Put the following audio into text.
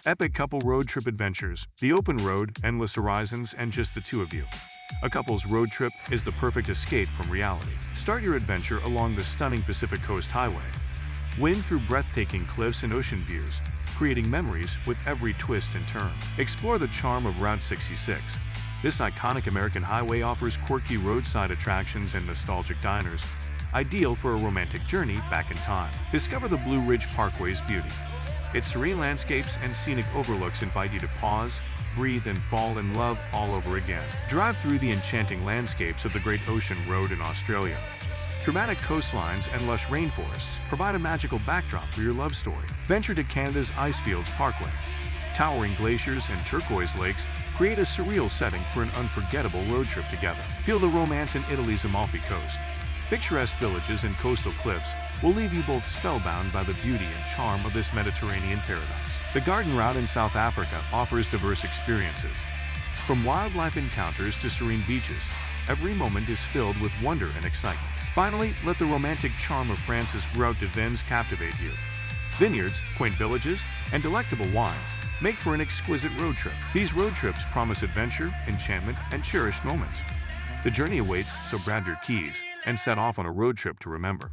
Epic couple road trip adventures. The open road, endless horizons, and just the two of you. A couple's road trip is the perfect escape from reality. Start your adventure along the stunning Pacific Coast Highway. Wind through breathtaking cliffs and ocean views, creating memories with every twist and turn. Explore the charm of Route 66. This iconic American highway offers quirky roadside attractions and nostalgic diners, ideal for a romantic journey back in time. Discover the Blue Ridge Parkway's beauty. Its serene landscapes and scenic overlooks invite you to pause, breathe, and fall in love all over again. Drive through the enchanting landscapes of the Great Ocean Road in Australia. Dramatic coastlines and lush rainforests provide a magical backdrop for your love story. Venture to Canada's Icefields Parkway. Towering glaciers and turquoise lakes create a surreal setting for an unforgettable road trip together. Feel the romance in Italy's Amalfi Coast. Picturesque villages and coastal cliffs will leave you both spellbound by the beauty and charm of this Mediterranean paradise. The Garden Route in South Africa offers diverse experiences. From wildlife encounters to serene beaches, every moment is filled with wonder and excitement. Finally, let the romantic charm of France's Route de Vins captivate you. Vineyards, quaint villages, and delectable wines make for an exquisite road trip. These road trips promise adventure, enchantment, and cherished moments. The journey awaits, so grab your keys and set off on a road trip to remember.